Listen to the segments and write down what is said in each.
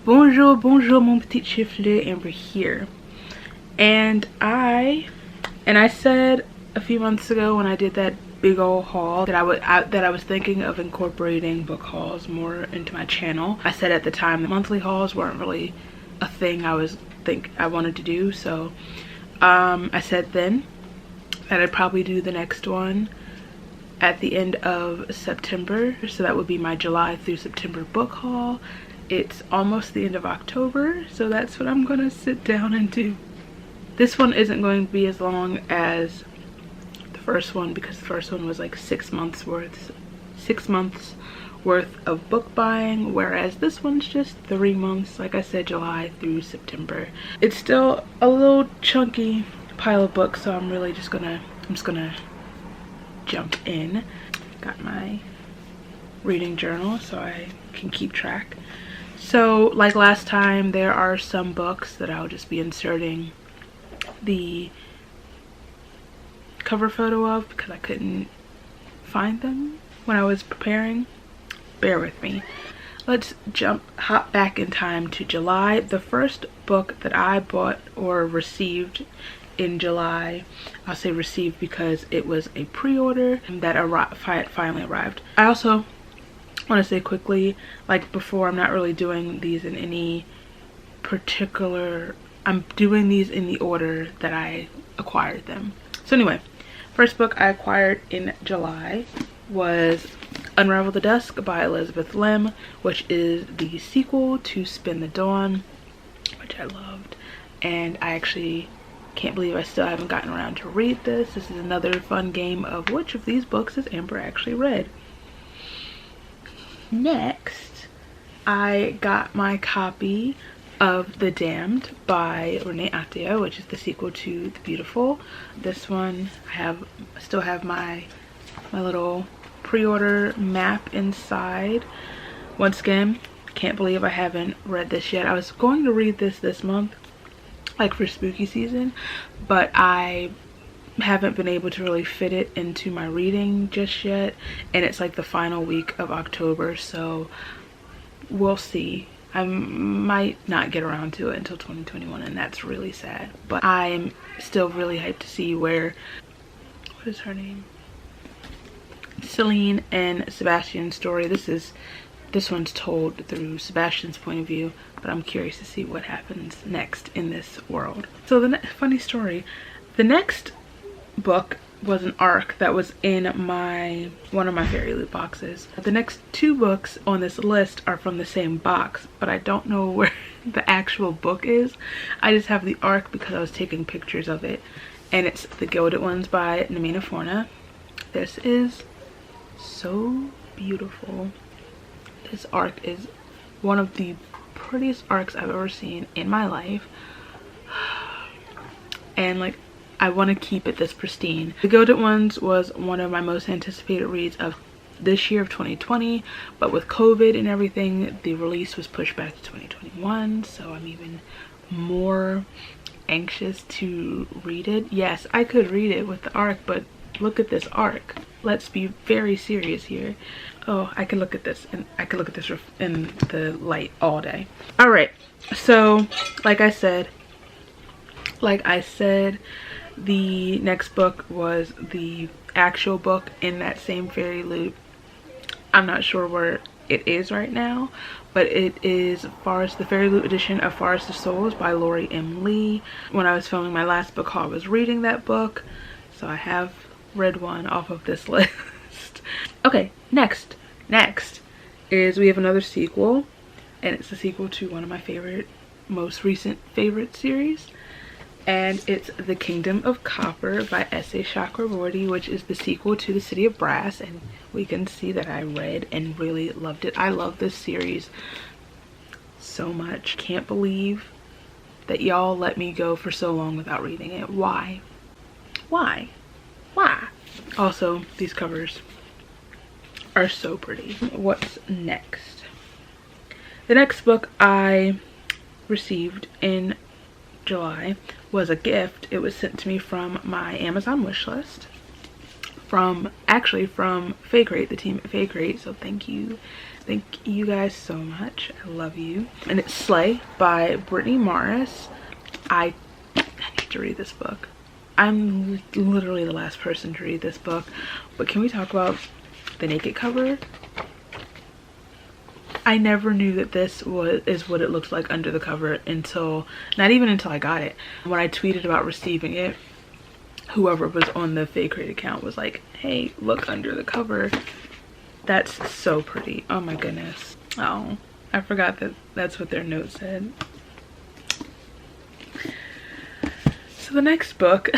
Bonjour, bonjour, mon petit chifle, Amber here. And I said a few months ago when I did that big old haul that I was thinking of incorporating book hauls more into my channel. I said at the time the monthly hauls weren't really a thing I wanted to do, so I said then that I'd probably do the next one at the end of September, so that would be my July through September book haul. It's almost the end of October, so that's what I'm gonna sit down and do. This one isn't going to be as long as the first one because the first one was like 6 months worth of book buying, whereas this one's just 3 months, like I said, July through September. It's still a little chunky pile of books, so I'm just gonna jump in. Got my reading journal so I can keep track. So like last time, there are some books that I'll just be inserting the cover photo of because I couldn't find them when I was preparing. Bear with me. Let's hop back in time to July. The first book that I bought or received in July, I'll say received because it was a pre-order that finally arrived. I also want to say quickly, like before, I'm not really doing these in any particular, I'm doing these in the order that I acquired them. So anyway, first book I acquired in July was Unravel the Dusk by Elizabeth Lim, which is the sequel to Spin the Dawn, which I loved, and I actually can't believe I still haven't gotten around to read this. This is another fun game of which of these books has Amber actually read. Next, I got my copy of The Damned by Renee Attia, which is the sequel to The Beautiful. This one I still have my little pre-order map inside. Once again, can't believe I haven't read this yet. I was going to read this month, like for spooky season, but I haven't been able to really fit it into my reading just yet, and it's like the final week of October, so we'll see. I might not get around to it until 2021, and that's really sad, but I'm still really hyped to see what is her name? Celine and Sebastian's story. This one's told through Sebastian's point of view, but I'm curious to see what happens next in this world. So funny story, the next book was an ARC that was in one of my Fairy Loot boxes. The next 2 books on this list are from the same box, but I don't know where the actual book is. I just have the ARC because I was taking pictures of it, and it's The Gilded Ones by Namina Forna. This is so beautiful. This ARC is one of the prettiest ARCs I've ever seen in my life, and like I want to keep it this pristine. The Gilded Ones was one of my most anticipated reads of this year of 2020, but with COVID and everything, the release was pushed back to 2021, so I'm even more anxious to read it. Yes, I could read it with the ARC, but look at this ARC. Let's be very serious here. Oh, I could look at this, and I could look at this in the light all day. All right, so like I said, the next book was the actual book in that same Fairy Loot. I'm not sure where it is right now, but it is the Fairy Loot edition of Forest of Souls by Lori M. Lee. When I was filming my last book haul, I was reading that book, so I have read one off of this list. Okay, next is we have another sequel, and it's a sequel to one of my most recent favorite series, and it's The Kingdom of Copper by S.A. Chakraborty, which is the sequel to The City of Brass, and we can see that I read and really loved it. I love this series so much. Can't believe that y'all let me go for so long without reading it. Why? Also, these covers are so pretty. What's next? The next book I received in July was a gift. It was sent to me from my Amazon wish list from Fake Rate, the team at Fake Rate, so thank you Thank you guys so much. I love you. And it's Slay by Brittany Morris. I need to read this book. I'm literally the last person to read this book, but can we talk about the naked cover? I never knew that this is what it looked like under the cover until, not even until I got it. When I tweeted about receiving it, whoever was on the Fake Crate account was like, hey, look under the cover. That's so pretty. Oh my goodness. Oh, I forgot that that's what their note said. So the next book,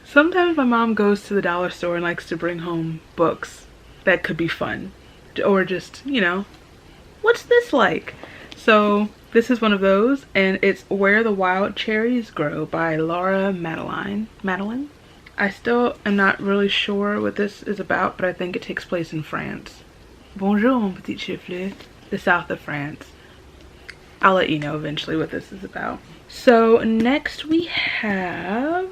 sometimes my mom goes to the dollar store and likes to bring home books that could be fun. Or just, you know, what's this like? So this is one of those, and it's Where the Wild Cherries Grow by Laura Madeline. I still am not really sure what this is about, but I think it takes place in France. Bonjour, mon petit chifleux. The south of France. I'll let you know eventually what this is about. So next we have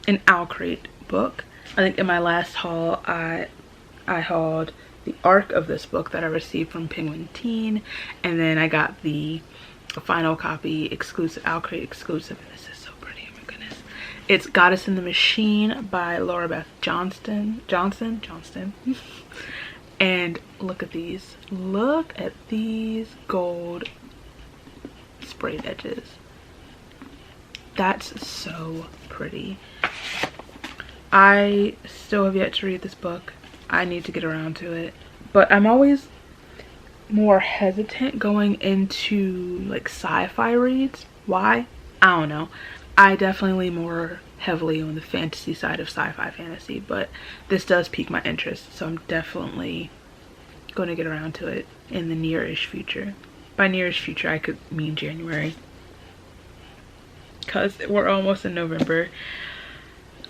an Owl Crate book. I think in my last haul I hauled the arc of this book that I received from Penguin Teen, and then I got the final copy exclusive, Owl Crate exclusive, and this is so pretty. Oh my goodness. It's Goddess in the Machine by Laura Beth Johnson. And look at these. Look at these gold sprayed edges. That's so pretty. I still have yet to read this book. I need to get around to it. But I'm always more hesitant going into like sci-fi reads. Why? I don't know. I definitely lean more heavily on the fantasy side of sci-fi fantasy, but this does pique my interest, so I'm definitely going to get around to it in the near-ish future. By near-ish future, I could mean January, because we're almost in November.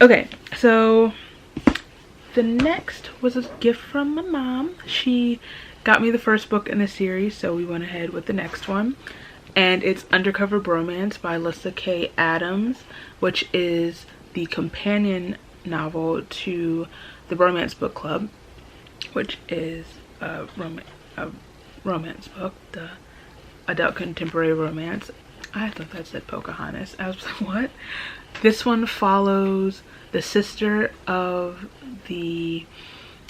Okay, so the next was a gift from my mom. She got me the first book in the series, so we went ahead with the next one. And it's Undercover Bromance by Lyssa Kay Adams, which is the companion novel to the Bromance Book Club, which is a romance book, the adult contemporary romance. I thought that said Pocahontas. I was like, what? This one follows the sister of the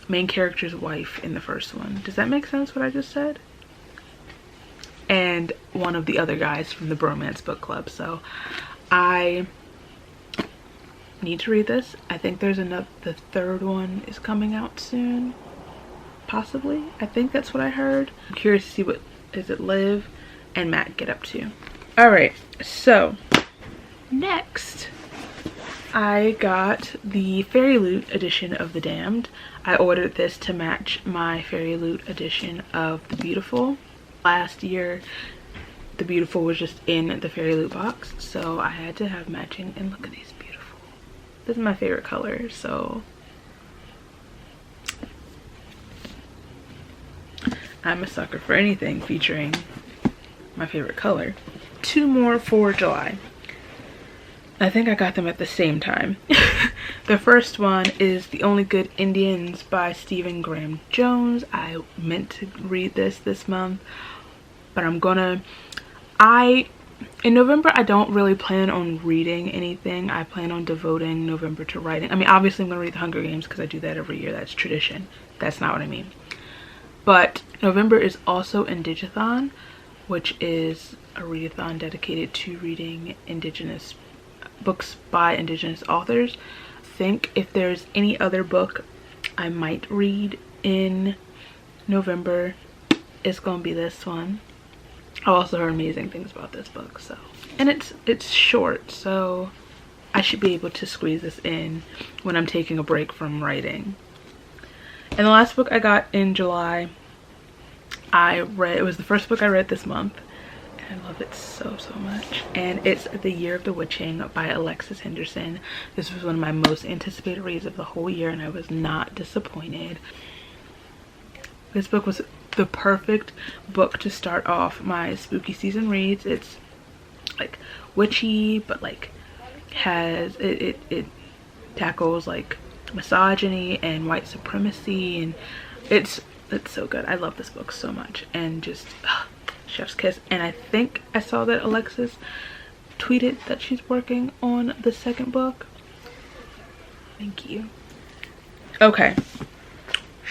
main character's wife in the first one. Does that make sense what I just said? And one of the other guys from the Bromance Book Club. So I need to read this. I think there's another, the third one is coming out soon, possibly. I think that's what I heard. I'm curious to see what is it Liv and Matt get up to. All right, so next I got the Fairy Loot edition of The Damned. I ordered this to match my Fairy Loot edition of The Beautiful. Last year The Beautiful was just in the Fairy Loot box, so I had to have matching. And look at these beautiful. This is my favorite color, so I'm a sucker for anything featuring my favorite color. Two more for July. I think I got them at the same time. The first one is The Only Good Indians by Stephen Graham Jones. I meant to read this month, but I'm gonna. In November, I don't really plan on reading anything. I plan on devoting November to writing. I mean, obviously I'm gonna read The Hunger Games because I do that every year. That's tradition. That's not what I mean. But November is also Indigathon, which is a readathon dedicated to reading Indigenous books by Indigenous authors. I think if there's any other book I might read in November, it's gonna be this one. I also heard amazing things about this book, so, and it's short, so I should be able to squeeze this in when I'm taking a break from writing. And the last book I got in July, it was the first book I read this month, and I love it so much, and it's The Year of the Witching by Alexis Henderson. This was one of my most anticipated reads of the whole year, and I was not disappointed. This book was the perfect book to start off my spooky season reads. It's like witchy, but like has it tackles like misogyny and white supremacy, and it's It's so good. I love this book so much, and just chef's kiss. And I think I saw that Alexis tweeted that she's working on the second book. Thank you. Okay,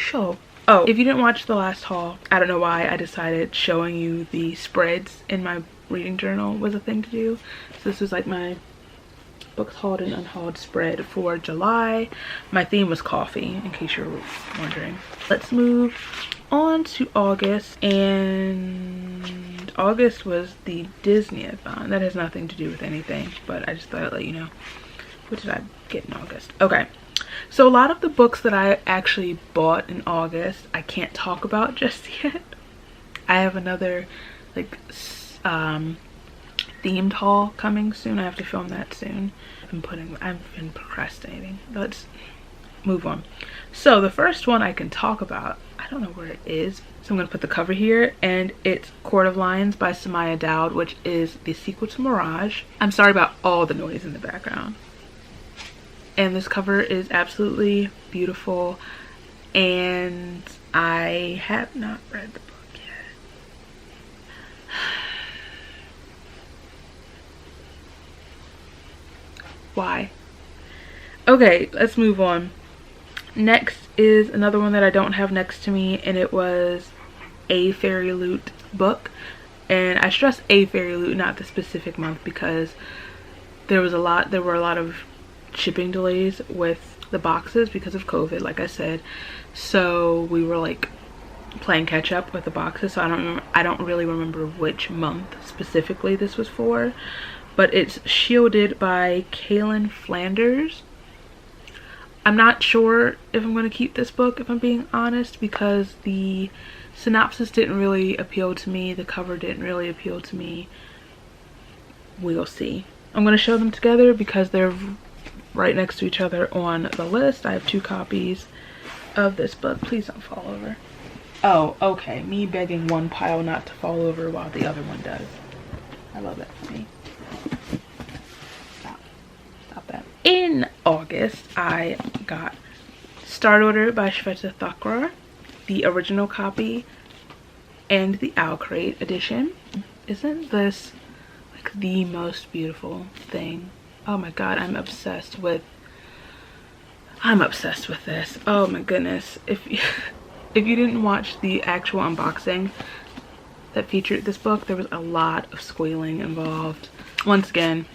so if you didn't watch the last haul, I don't know why I decided showing you the spreads in my reading journal was a thing to do. So this was like my books hauled and unhauled spread for July. My theme was coffee, in case you're wondering. Let's move on to August, and August was the Disney-a-thon. That has nothing to do with anything, but I just thought I'd let you know. What did I get in August? Okay, so a lot of the books that I actually bought in August I can't talk about just yet. I have another like themed haul coming soon. I have to film that soon. I've been procrastinating. Let's move on. So the first one I can talk about, I don't know where it is, so I'm gonna put the cover here, and it's Court of Lions by Samaya Dowd, which is the sequel to Mirage. I'm sorry about all the noise in the background. And this cover is absolutely beautiful, and I have not read the book yet. Why? Okay, let's move on. Next is another one that I don't have next to me, and it was a Fairy Loot book. And I stress a Fairy Loot, not the specific month, because there were a lot of shipping delays with the boxes because of COVID, like I said. So we were like playing catch up with the boxes. So I don't really remember which month specifically this was for. But it's Shielded by Kaylin Flanders. I'm not sure if I'm going to keep this book, if I'm being honest, because the synopsis didn't really appeal to me. The cover didn't really appeal to me. We'll see. I'm going to show them together because they're right next to each other on the list. I have 2 copies of this book. Please don't fall over. Oh, okay. Me begging one pile not to fall over while the other one does. I love that for me. Stop that. In August, I got Start Order by Shweta Thakrar, the original copy, and the Owl Crate edition. Isn't this like the most beautiful thing? Oh my god, I'm obsessed with this. Oh my goodness. If you didn't watch the actual unboxing that featured this book, there was a lot of squealing involved. Once again,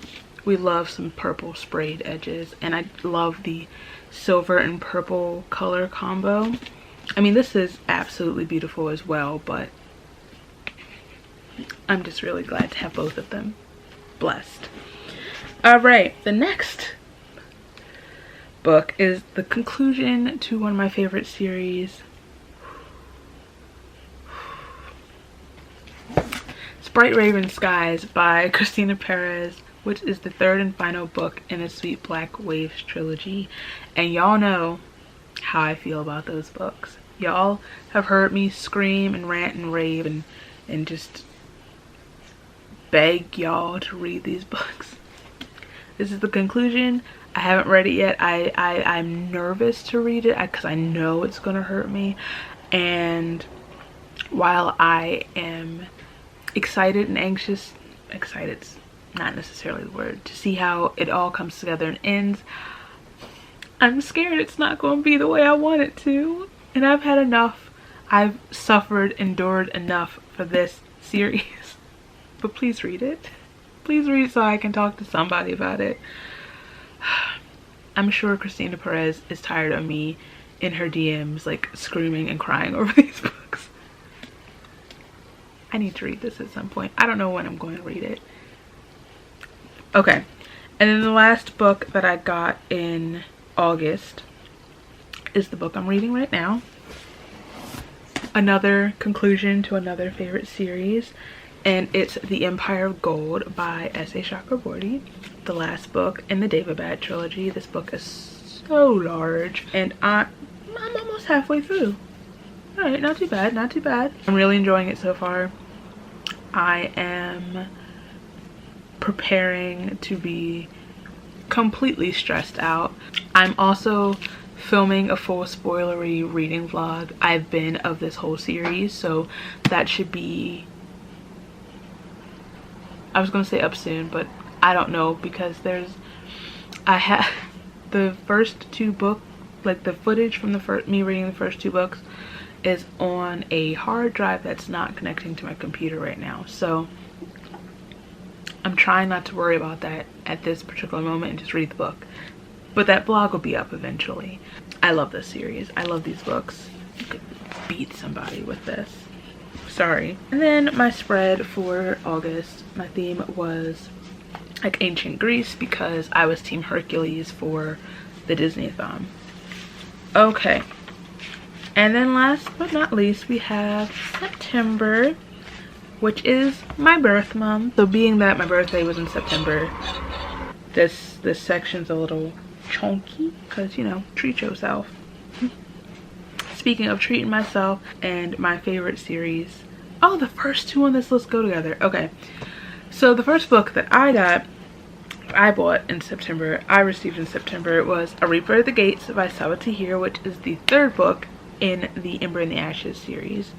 we love some purple sprayed edges, and I love the silver and purple color combo. I mean, this is absolutely beautiful as well, but I'm just really glad to have both of them. Blessed. All right, the next book is the conclusion to one of my favorite series. It's Bright Raven Skies by Christina Perez, which is the 3rd and final book in the Sweet Black Waves trilogy. And y'all know how I feel about those books. Y'all have heard me scream and rant and rave and just beg y'all to read these books. This is the conclusion. I haven't read it yet. I'm nervous to read it because I know it's gonna hurt me. And while I am excited and anxious, excited's not necessarily the word, to see how it all comes together and ends, I'm scared it's not going to be the way I want it to. And I've had enough. I've endured enough for this series. But please read it. Please read it so I can talk to somebody about it. I'm sure Christina Perez is tired of me in her DMs like screaming and crying over these books. I need to read this at some point. I don't know when I'm going to read it. Okay, and then the last book that I got in August is the book I'm reading right now. Another conclusion to another favorite series, and it's The Empire of Gold by S.A. Chakraborty, the last book in the Daevabad trilogy. This book is so large, and I'm almost halfway through. All right, not too bad, not too bad. I'm really enjoying it so far. I am preparing to be completely stressed out. I'm also filming a full spoilery reading vlog I've been of this whole series, so that should be, I was gonna say up soon, but I don't know, because I have the first two books, like the footage from me reading the first two books is on a hard drive that's not connecting to my computer right now, so I'm trying not to worry about that at this particular moment and just read the book. But that vlog will be up eventually. I love this series. I love these books. You could beat somebody with this. Sorry. And then my spread for August, my theme was like ancient Greece, because I was Team Hercules for the Disney-a-thon. Okay. And then last but not least, we have September, which is my birth month. So being that my birthday was in September, this section's a little chunky, because, you know, treat yourself. Speaking of treating myself and my favorite series, oh, the first two on this list go together. Okay, so the first book that I bought in September, I received in September, was A Reaper at the Gates by Tahir, which is the third book in the Ember in the Ashes series.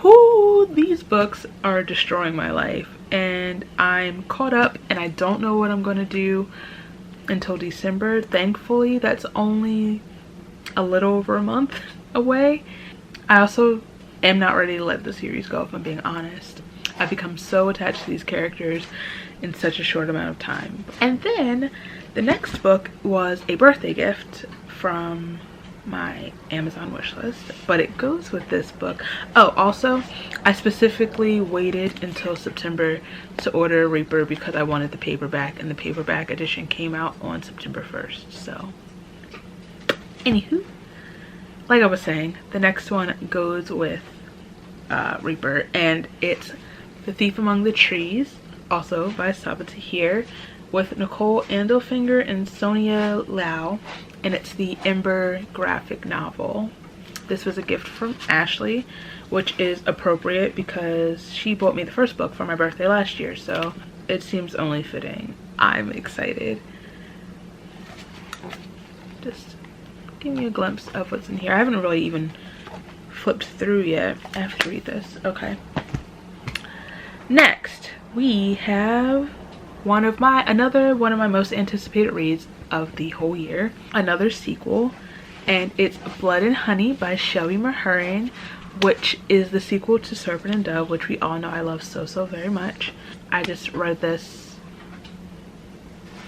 Whoo, these books are destroying my life, and I'm caught up and I don't know what I'm gonna do until December. Thankfully, that's only a little over a month away. I also am not ready to let the series go, if I'm being honest. I've become so attached to these characters in such a short amount of time. And then the next book was a birthday gift from my Amazon wish list, but it goes with this book. Oh, also, I specifically waited until September to order Reaper because I wanted the paperback, and the paperback edition came out on September 1st. So anywho, like I was saying, the next one goes with Reaper, and it's The Thief Among the Trees, also by Tahir, with Nicole Andelfinger and Sonia Lau, and it's the Ember graphic novel. This was a gift from Ashley, which is appropriate because she bought me the first book for my birthday last year, so it seems only fitting. I'm excited. Just give me a glimpse of what's in here. I haven't really even flipped through yet. I have to read this. Okay. Next, we have another one of my most anticipated reads of the whole year, another sequel, and it's Blood and Honey by Shelby Mahurin, which is the sequel to Serpent and Dove, which we all know I love so very much. I just read this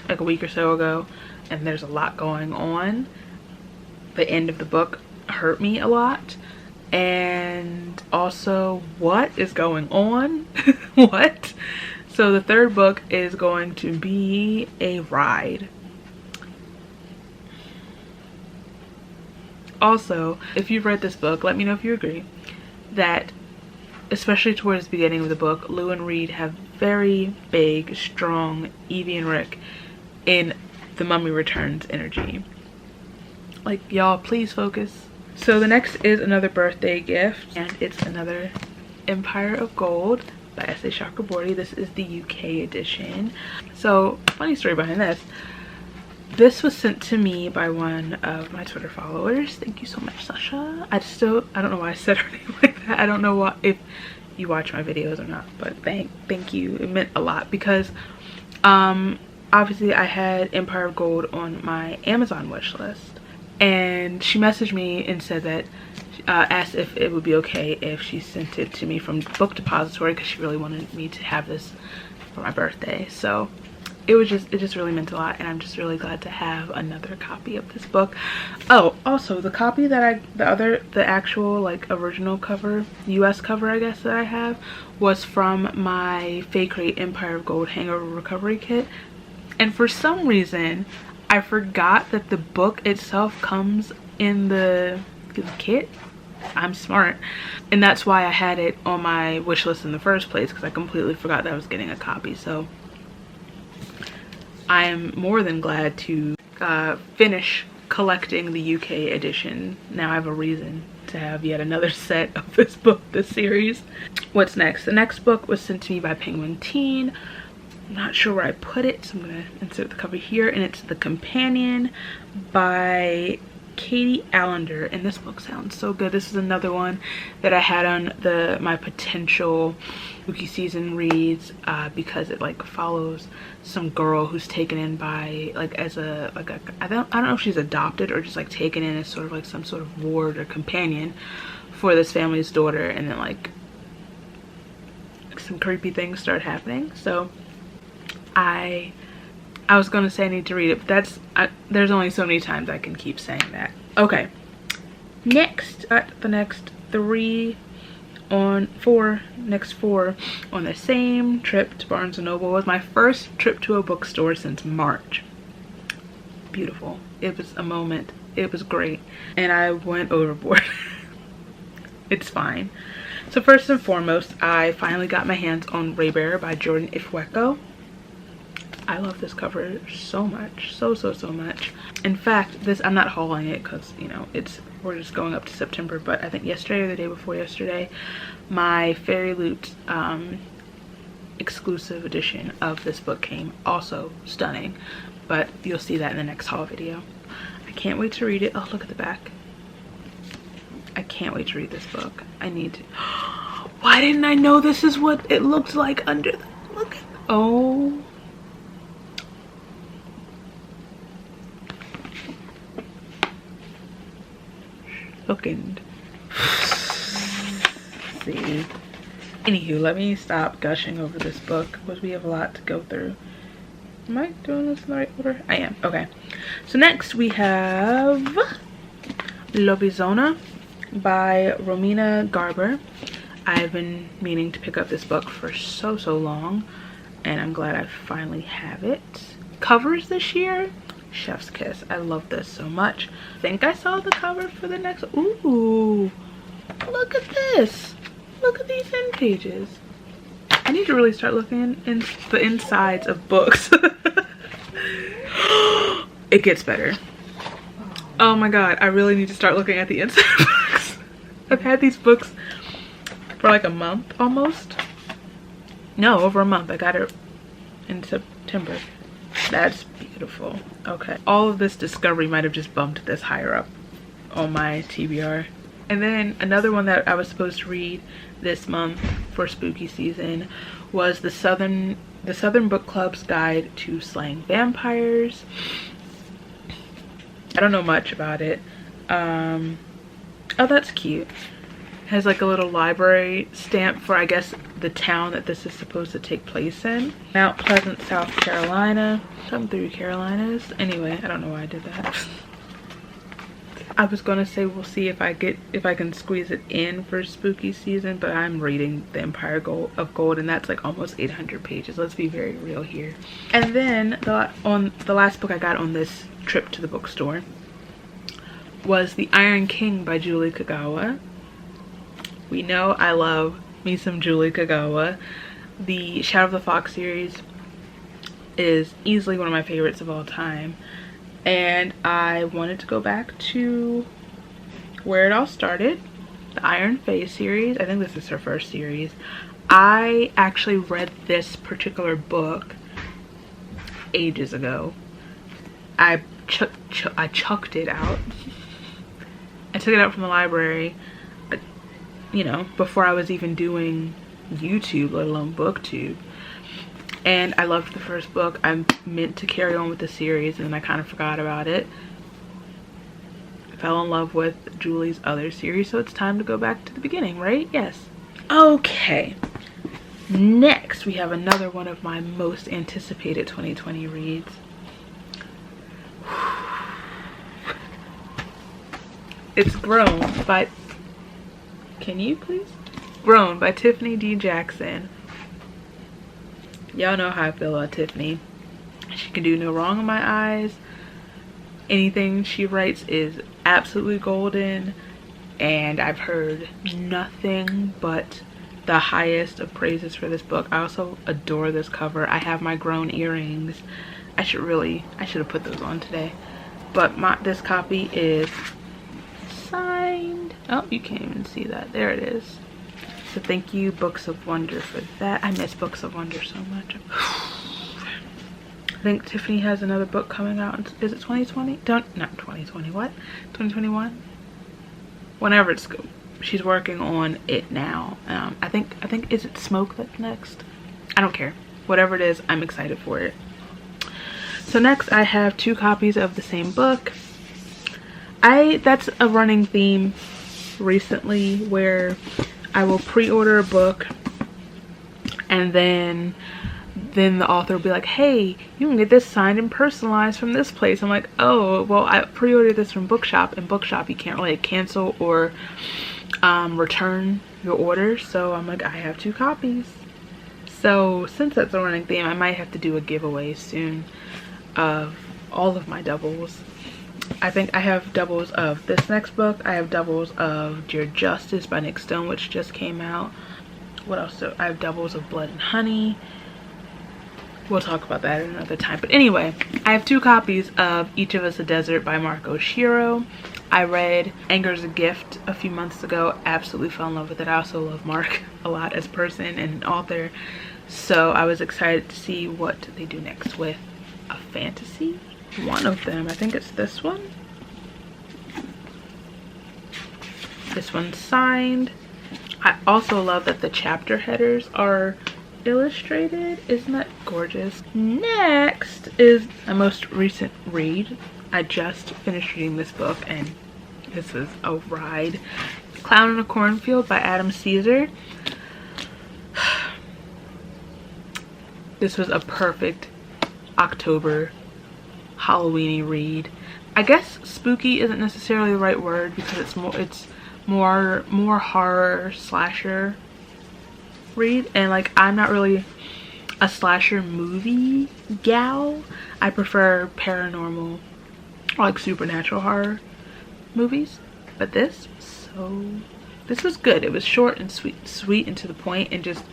like a week or so ago, and there's a lot going on. The end of the book hurt me a lot, and also, what is going on? What? So the third book is going to be a ride. Also, if you've read this book, let me know if you agree that, especially towards the beginning of the book, Lou and Reed have very big, strong Evie and Rick in The Mummy Returns energy. Like, y'all, please focus. So the next is another birthday gift, and it's another Empire of Gold by S.A. Chakraborty. This is the UK edition. So, funny story behind this. This was sent to me by one of my Twitter followers. Thank you so much, Sasha. I don't know why I said her name like that. I don't know if you watch my videos or not, but thank you. It meant a lot because obviously I had Empire of Gold on my Amazon wish list, and she messaged me and said that asked if it would be okay if she sent it to me from Book Depository, because she really wanted me to have this for my birthday. So it just really meant a lot, and I'm just really glad to have another copy of this book. Oh, also the copy that the actual like original cover, US cover I guess, that I have was from my Fake Rate Empire of Gold Hangover Recovery Kit, and for some reason I forgot that the book itself comes in the kit. I'm smart, and that's why I had it on my wish list in the first place, because I completely forgot that I was getting a copy. So I am more than glad to finish collecting the UK edition. Now I have a reason to have yet another set of this book, this series. What's next? The next book was sent to me by Penguin Teen. I'm not sure where I put it, so I'm gonna insert the cover here, and it's The Companion by Katie Allender, and this book sounds so good. This is another one that I had on my potential spooky season reads, because it like follows some girl who's taken in by like as a I don't know if she's adopted or just like taken in as sort of like some sort of ward or companion for this family's daughter, and then like some creepy things start happening. So I was gonna say I need to read it, but there's only so many times I can keep saying that. Okay, next, the next four on the same trip to Barnes & Noble. Was my first trip to a bookstore since March. Beautiful. It was a moment. It was great. And I went overboard. It's fine. So first and foremost, I finally got my hands on Raybearer by Jordan Ifweko. I love this cover so much, so much. In fact, I'm not hauling it because, you know, we're just going up to September, but I think yesterday or the day before yesterday, my Fairy Loot exclusive edition of this book came. Also stunning, but you'll see that in the next haul video. I can't wait to read it. Oh, look at the back. I can't wait to read this book. I need to. Why didn't I know this is what it looked like under the, look at, oh. Looking. See. Anywho, let me stop gushing over this book because we have a lot to go through. Am I doing this in the right order? I am. Okay. So next we have Lobizona by Romina Garber. I've been meaning to pick up this book for so long, and I'm glad I finally have it. Covers this year. Chef's kiss. I love this so much. I think I saw the cover for the next. Ooh, look at this. Look at these end pages. I need to really start looking in the insides of books. It gets better. Oh my god, I really need to start looking at the inside of books. I've had these books for like a month almost. No, over a month. I got it in September. That's beautiful. Okay, all of this discovery might have just bumped this higher up on my TBR. And then another one that I was supposed to read this month for spooky season was the Southern Book Club's Guide to Slaying Vampires. I don't know much about it. Oh, that's cute. It has like a little library stamp for, I guess, the town that this is supposed to take place in. Mount Pleasant, South Carolina. Something through Carolinas. Anyway, I don't know why I did that. I was gonna say we'll see if I can squeeze it in for spooky season, but I'm reading The Empire of Gold, and that's like almost 800 pages. Let's be very real here. And then the last book I got on this trip to the bookstore was The Iron King by Julie Kagawa. We know I love me some Julie Kagawa. The Shadow of the Fox series is easily one of my favorites of all time, and I wanted to go back to where it all started, the Iron Fae series. I think this is her first series. I actually read this particular book ages ago. I chucked it out. I took it out from the library, you know, before I was even doing YouTube, let alone booktube. And I loved the first book. I meant to carry on with the series, and I kind of forgot about it. I fell in love with Julie's other series, so it's time to go back to the beginning, right? Yes. Okay. Next, we have another one of my most anticipated 2020 reads. It's Grown by... Can you please? Grown by Tiffany D. Jackson. Y'all know how I feel about Tiffany. She can do no wrong in my eyes. Anything she writes is absolutely golden, and I've heard nothing but the highest of praises for this book. I also adore this cover. I have my Grown earrings. I should have put those on today. But this copy is signed. Oh, you can't even see that. There it is. So thank you, Books of Wonder, for that. I miss Books of Wonder so much. think Tiffany has another book coming out. Is it 2020? Not 2020, what? 2021? Whenever it's good. She's working on it now. I think is it Smoke that's next? I don't care. Whatever it is, I'm excited for it. So next I have 2 copies of the same book. That's a running theme recently where I will pre-order a book and then the author will be like, hey, you can get this signed and personalized from this place. I'm like, oh, well, I pre-ordered this from Bookshop, and Bookshop you can't really cancel or return your order. So I'm like, I have 2 copies. So since that's a running theme, I might have to do a giveaway soon of all of my doubles. I think I have doubles of this next book. I have doubles of Dear Justice by Nick Stone, which just came out. What else? So I have doubles of Blood and Honey. We'll talk about that at another time. But anyway, I have 2 copies of Each of Us a Desert by Mark Oshiro. I read Anger's a Gift a few months ago. Absolutely fell in love with it. I also love Mark a lot as a person and an author. So I was excited to see what they do next with a fantasy. One of them, I think it's this one. This one's signed. I also love that the chapter headers are illustrated. Isn't that gorgeous? Next is my most recent read. I just finished reading this book and this was a ride. Clown in a Cornfield by Adam Caesar. This was a perfect October Halloweeny read. I guess spooky isn't necessarily the right word because it's more horror slasher read, and like I'm not really a slasher movie gal. I prefer paranormal or like supernatural horror movies, but this was good. It was short and sweet and to the point, and just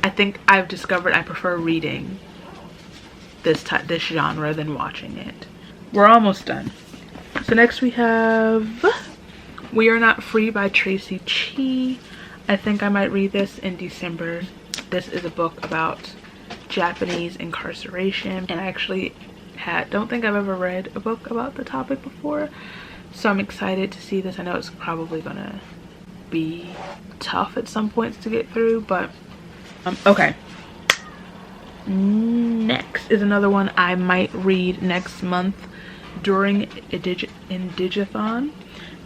I think I've discovered I prefer reading this genre than watching it. We're almost done. So next we have We Are Not Free by Tracy Chee. I think I might read this in December. This is a book about Japanese incarceration, and I actually don't think I've ever read a book about the topic before, so I'm excited to see this. I know it's probably gonna be tough at some points to get through, but okay. Next is another one I might read next month during Indigathon,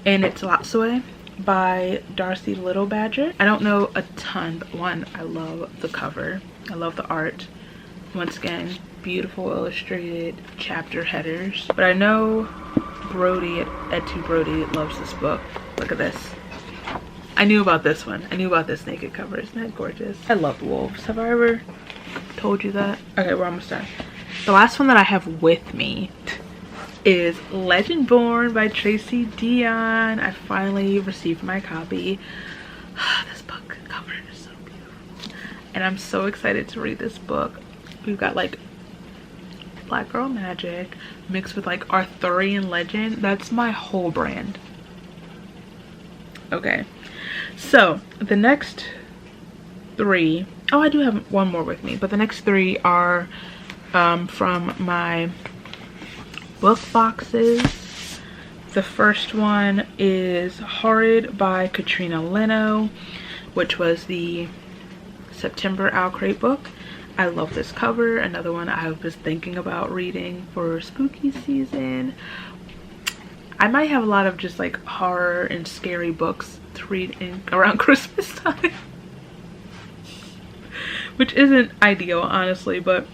and it's Latsue by Darcy Little Badger. I don't know a ton, but one, I love the cover. I love the art. Once again, beautiful illustrated chapter headers. But I know Brody at 2 Brody loves this book. Look at this. I knew about this one. I knew about this naked cover. Isn't that gorgeous? I love wolves. Have I ever told you that? Okay, we're almost done. The last one that I have with me is Legendborn by Tracy Dion. I finally received my copy. This book cover is so beautiful, and I'm so excited to read this book. We've got like Black Girl Magic mixed with like Arthurian legend. That's my whole brand. Okay, so the next 3, oh, I do have one more with me, but the next 3 are from my book boxes. The first one is Horrid by Katrina Leno, which was the September Owl Crate book. I love this cover. Another one I was thinking about reading for spooky season. I might have a lot of just like horror and scary books to read around Christmas time. Which isn't ideal, honestly, but.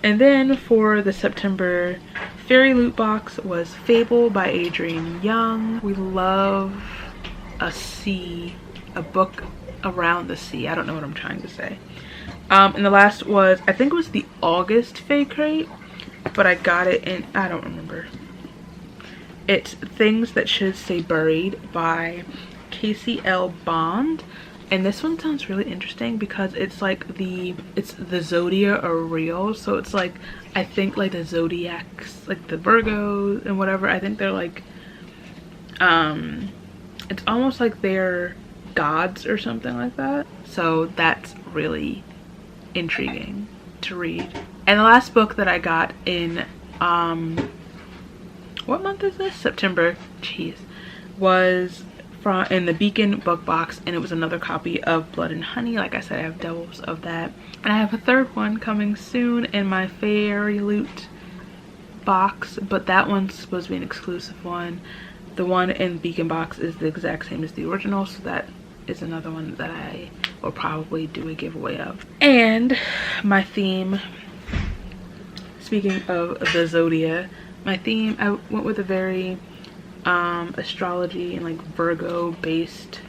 And then for the September fairy loot box was Fable by Adrienne Young. We love a book around the sea. I don't know what I'm trying to say. And the last was, I think it was the August Fae Crate, but I got it in, I don't remember. It's Things That Should Stay Buried by Casey L. Bond. And this one sounds really interesting because it's like it's the Zodiac are real. So it's like, I think like the Zodiacs, like the Virgos and whatever, I think they're like, it's almost like they're gods or something like that. So that's really intriguing. to read. And the last book that I got in what month is this? September. Jeez. Was from in the Beacon book box, and it was another copy of Blood and Honey. Like I said, I have doubles of that, and I have a third one coming soon in my Fairy Loot box, but that one's supposed to be an exclusive one. The one in Beacon box is the exact same as the original, so that is another one that I will probably do a giveaway of. And my theme, speaking of the zodiac, my theme, I went with a very astrology and like Virgo based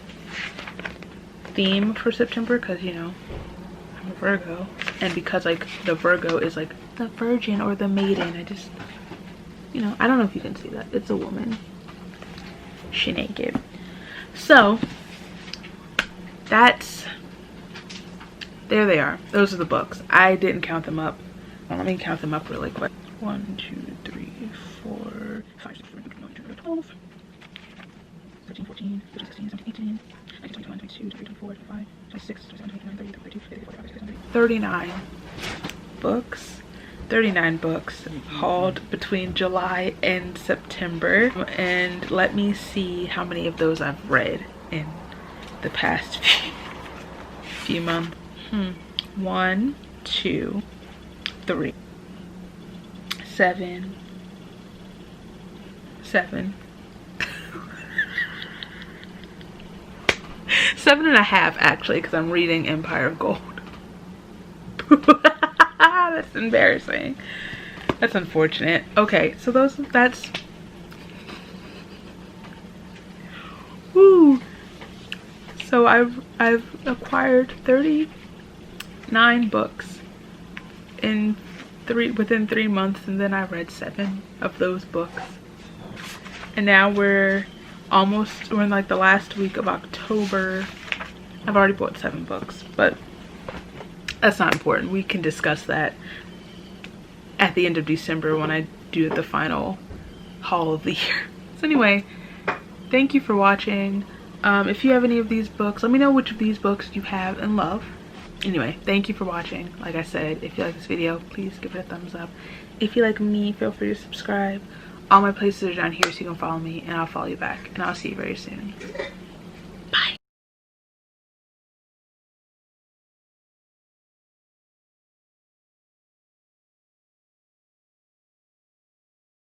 theme for September, because you know I'm a Virgo, and because like the Virgo is like the virgin or the maiden, I just, you know, I don't know if you can see that, it's a woman, she naked. So that's, there they are. Those are the books. I didn't count them up. Well, let me count them up really quick. 1 2 3 4 5 6 7 8 9 10 11 12 13 14 15 16 17 18 19 20 21 22 23 24 25 26 27 28 29 30 32 33 34 35 39 books. 39 books hauled between July and September, and let me see how many of those I've read in the past few months. 1 2 3 7 7 7.5 actually, because I'm reading Empire of Gold. That's embarrassing. That's unfortunate. Okay, so that's woo. So I've acquired 39 books within 3 months, and then I read 7 of those books. And now we're in like the last week of October. I've already bought 7 books, but that's not important. We can discuss that at the end of December when I do the final haul of the year. So anyway, thank you for watching. If you have any of these books, let me know which of these books you have and love. Anyway, thank you for watching. Like I said, if you like this video, please give it a thumbs up. If you like me, feel free to subscribe. All my places are down here so you can follow me, and I'll follow you back. And I'll see you very soon.